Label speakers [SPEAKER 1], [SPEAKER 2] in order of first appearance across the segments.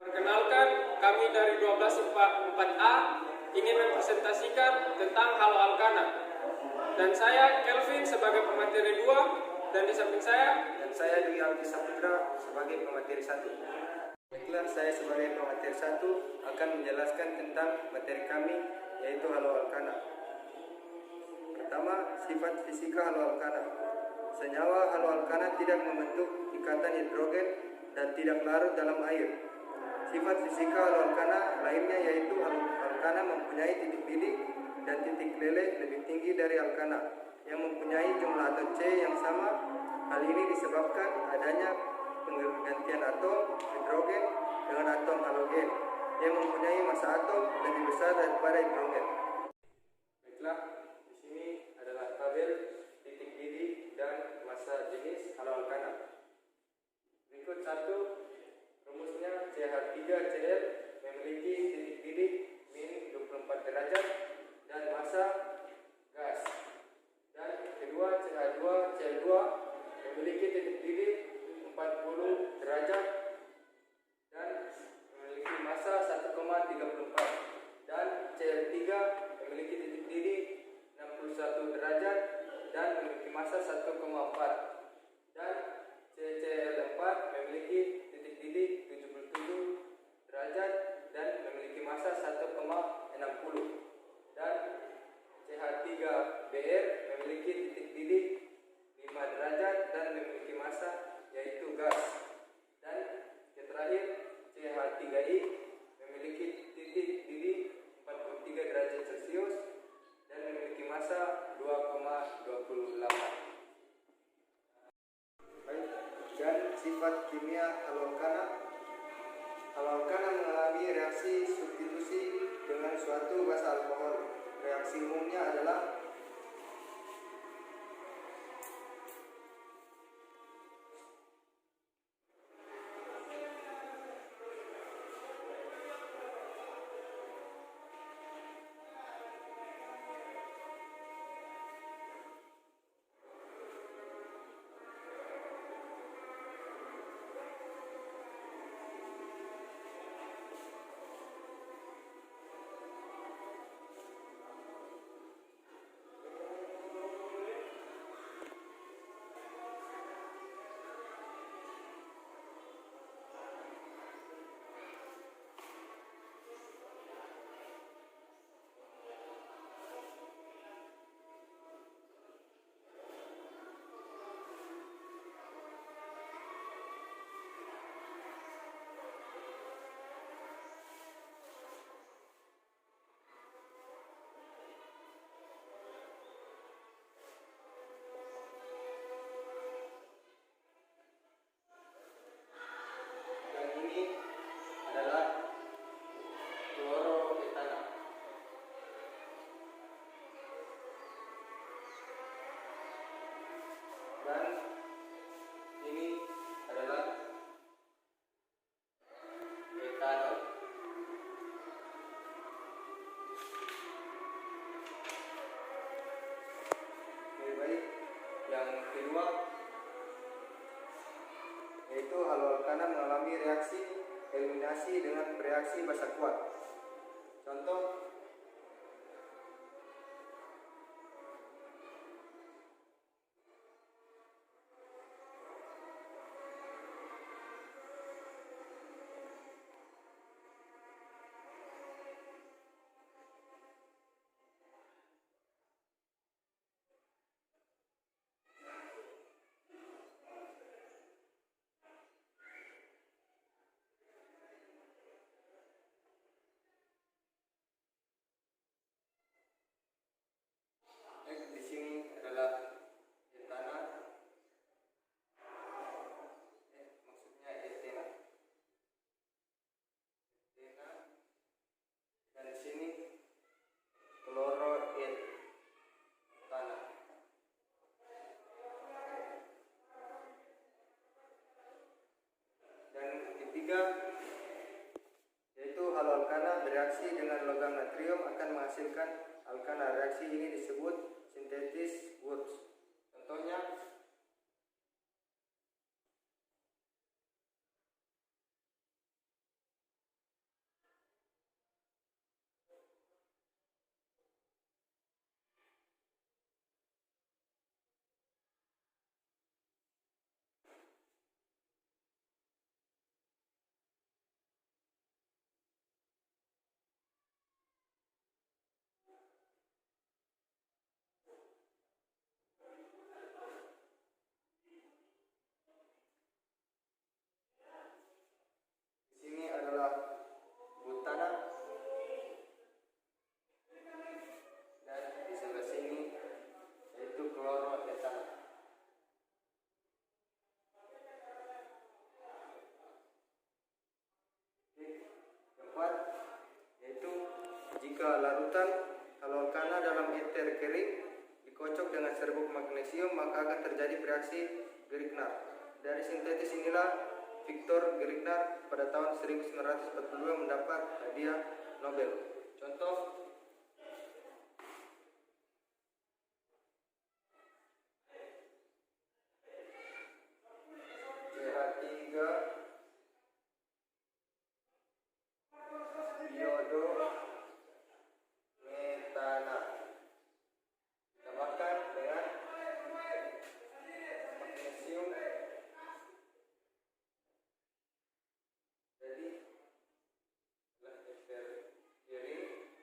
[SPEAKER 1] Perkenalkan, kami dari 12 IPA 4A ingin mempresentasikan tentang haloalkana. Dan saya Kelvin sebagai pemateri 2 dan di samping saya
[SPEAKER 2] Dwi Aldi Saputra sebagai pemateri 1. Baiklah, saya sebagai pemateri 1 akan menjelaskan tentang materi kami, yaitu haloalkana. Pertama, sifat fisika haloalkana. Senyawa haloalkana tidak membentuk ikatan hidrogen dan tidak larut dalam air. Sifat fisika haloalkana lainnya yaitu alkana mempunyai titik bidik dan titik leleh lebih tinggi dari alkana yang mempunyai jumlah atom C yang sama. Hal ini disebabkan adanya penggantian atom hidrogen dengan atom halogen yang mempunyai massa atom lebih besar daripada hidrogen. Baiklah, di sini adalah tabel titik bidik dan massa jenis haloalkana. Berikut satu rumusnya: CH3Cl memiliki titik bidik min 24 derajat dan massa gas. Dan kedua, CH2Cl2 memiliki titik bidik 40 derajat dan memiliki massa 1,34. Dan Cl3 memiliki titik bidik 61 derajat dan memiliki massa 1,4. Dan CCl4 memiliki titik bidik 77 derajat dan memiliki massa 1,60. Dan CH3Br memiliki titik bidik 5 derajat dan memiliki massa yaitu gas. Dan yang terakhir, CH3I memiliki titik bidik 43 derajat Celcius dan memiliki massa 2,28. Baik, dan sifat kimia haloalkana. Haloalkana mengalami reaksi substitusi dengan suatu basa alkohol. Reaksi umumnya adalah haloalkana mengalami reaksi eliminasi dengan bereaksi basa kuat. Contoh: di sini adalah etana, maksudnya etena, dan di sini kloroetana. Dan ketiga, yaitu haloalkana bereaksi dengan logam natrium akan menghasilkan alkana. Reaksi ini disebut sintesis Wurtz. Contohnya: larutan haloalkana dalam ether kering dikocok dengan serbuk magnesium, maka akan terjadi reaksi Grignard. Dari sintesis inilah Victor Grignard pada tahun 1942 mendapat hadiah Nobel. Contoh CH3 iodometana ditambahkan dengan magnesium, jadi adalah ether kering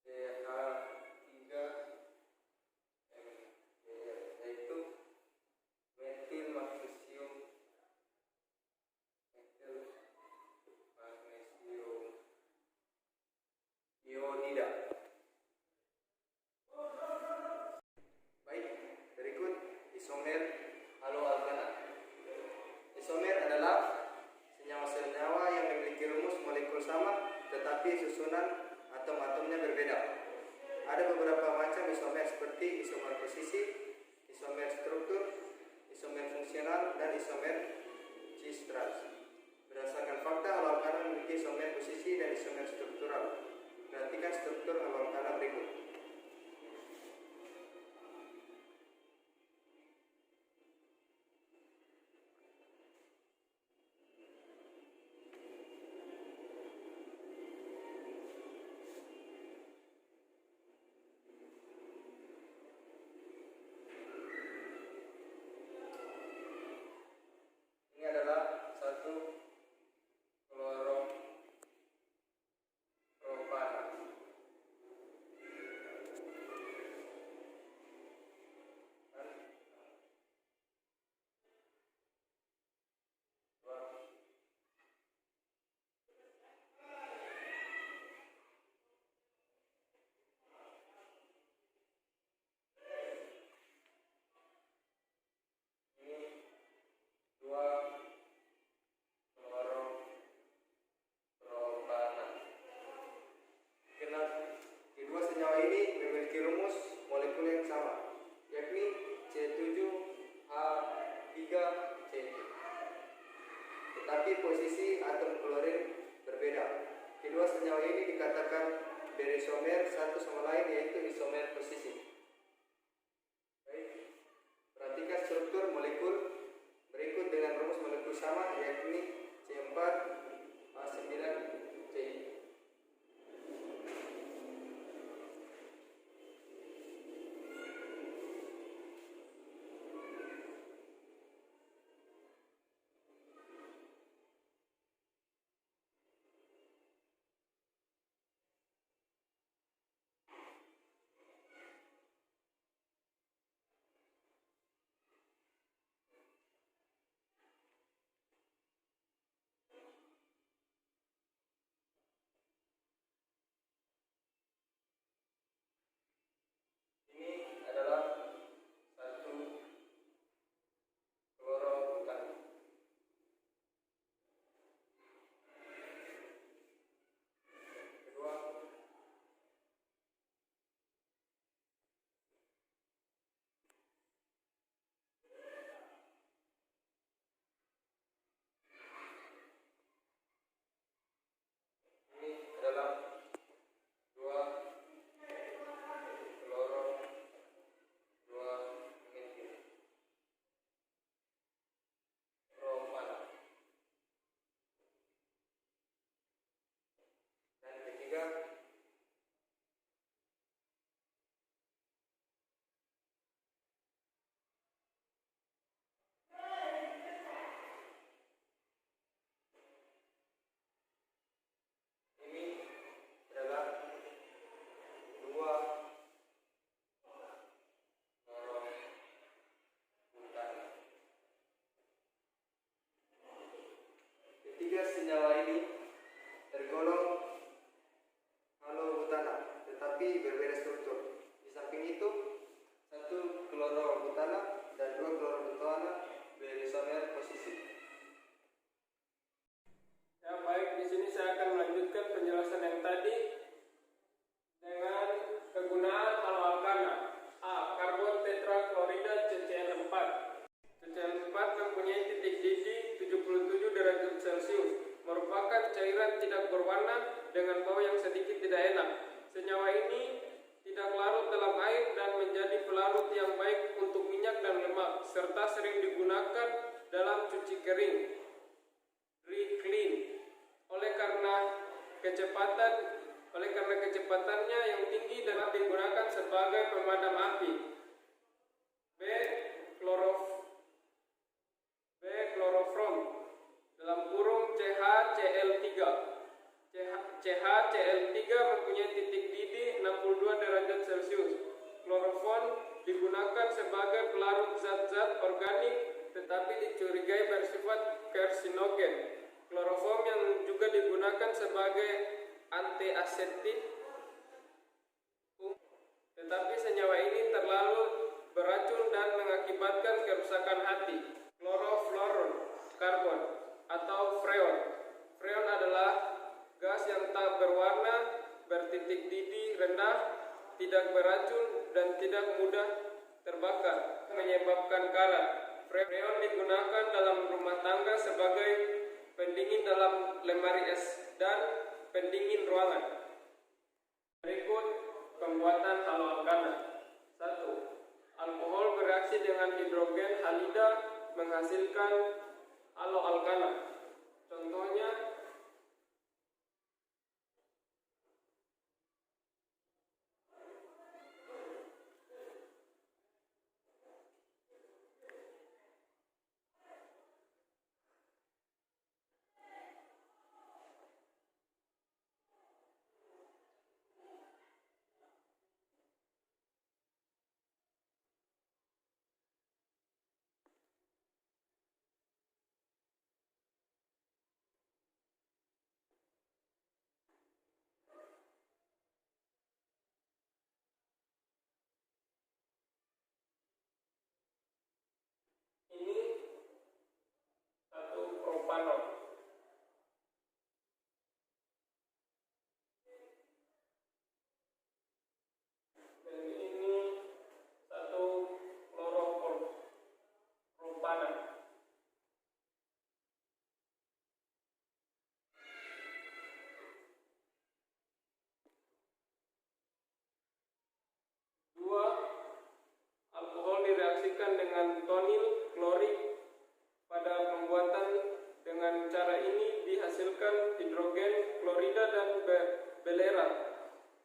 [SPEAKER 2] CH3 yaitu metil magnesium iodida. Baik, berikut isomer haloalkana. Isomer adalah senyawa-senyawa yang memiliki rumus molekul sama tetapi susunan atom-atomnya berbeda. Ada beberapa macam isomer seperti isomer posisi, isomer struktur, isomer fungsional, dan isomer cis-trans. Berdasarkan fakta, haloalkana memiliki isomer posisi dan isomer struktural. Perhatikan struktur haloalkana berikut. Ini adalah satu kloropropana. Ini dua kloropropana. Kedua senyawa ini memiliki rumus molekul yang sama, yakni C7H3Cl. Tetapi posisi atom klorin berbeda. Kedua senyawa ini dikatakan berisomer satu sama lain, yaitu isomer posisi. Baik, perhatikan struktur molekul berikut dengan rumus molekul sama, yakni C4H9Ci. Ini adalah satu klorobutan. Kedua ini adalah dua kloro dua metil propana. Dan ketiga ini adalah dua klorobutan. Ketiga senyawa ini tergolong halobutana, tetapi berbeda struktur. Di samping itu, satu klorobutana dan dua klorobutana berisomer posisi.
[SPEAKER 1] menjadi pelarut yang baik untuk minyak dan lemak, serta sering digunakan dalam cuci kering, dry clean. Oleh karena kecepatannya yang tinggi dapat digunakan sebagai pemadam api. B. Chloroform dalam kurung CHCl3. CHCl3 mempunyai titik didih 62 derajat Celcius. Klorofon digunakan sebagai pelarut zat-zat organik tetapi dicurigai bersifat karsinogen. Kloroform yang juga digunakan sebagai antiaseptik, tetapi senyawa ini terlalu beracun dan mengakibatkan kerusakan hati. Chlorofluorokarbon atau freon. Freon adalah gas yang tak berwarna, bertitik didih rendah, tidak beracun, dan tidak mudah terbakar, menyebabkan karat. Freon digunakan dalam rumah tangga sebagai pendingin dalam lemari es dan pendingin ruangan. Berikut pembuatan haloalkana. 1. Alkohol bereaksi dengan hidrogen halida menghasilkan haloalkana. Contohnya ini 1 propanol. Dan ini 1 kloropropanan. Alkohol direaksikan dengan tonil klorik. Pada pembuatan dengan cara ini dihasilkan hidrogen klorida dan belerang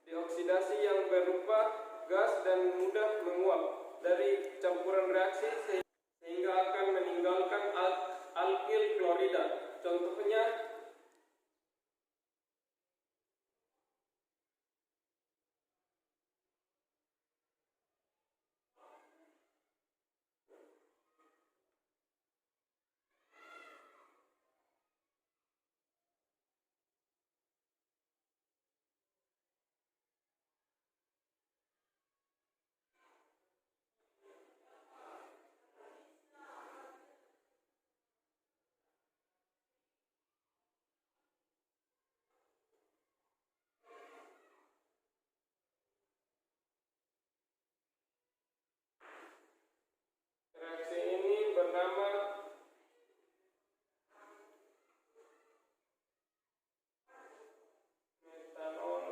[SPEAKER 1] dioksidasi yang berupa gas dan mudah menguap dari campuran reaksi sehingga akan meninggalkan alkil klorida. Contohnya reaksi ini bernama metanol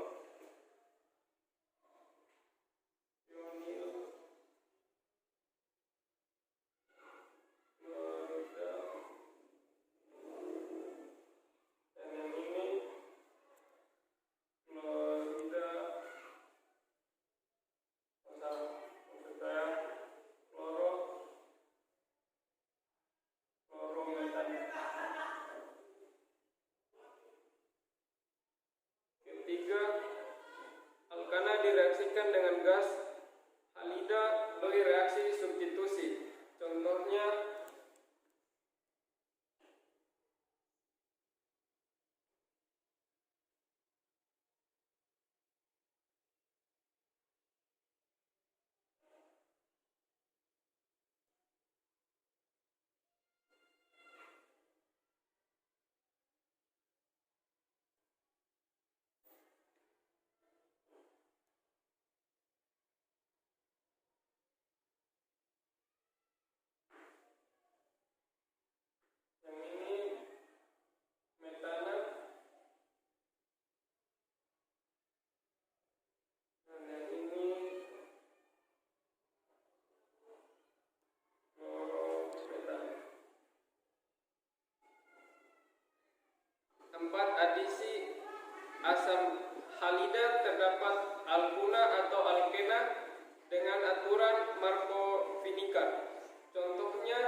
[SPEAKER 1] ionil klorida, dan yang ini klorida klorometan. Ketiga, alkana direaksikan dengan gas halida melalui reaksi substitusi. Contohnya atau alkena dengan aturan Markov-Vinica. Contohnya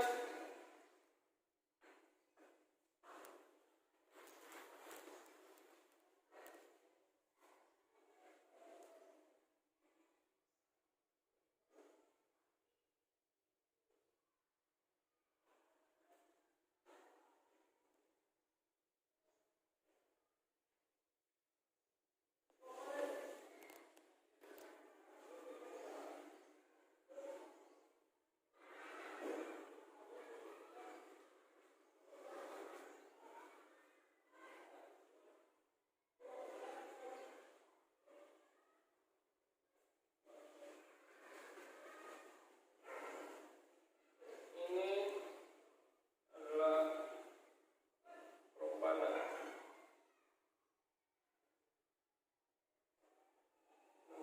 [SPEAKER 1] ini adalah propana.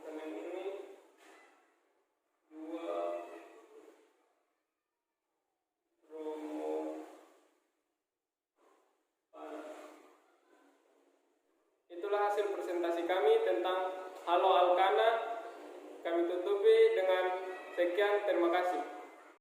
[SPEAKER 1] Dan yang ini 2 bromopana. Itulah hasil presentasi kami tentang haloalkana. Kami tutupi dengan sekian, terima kasih.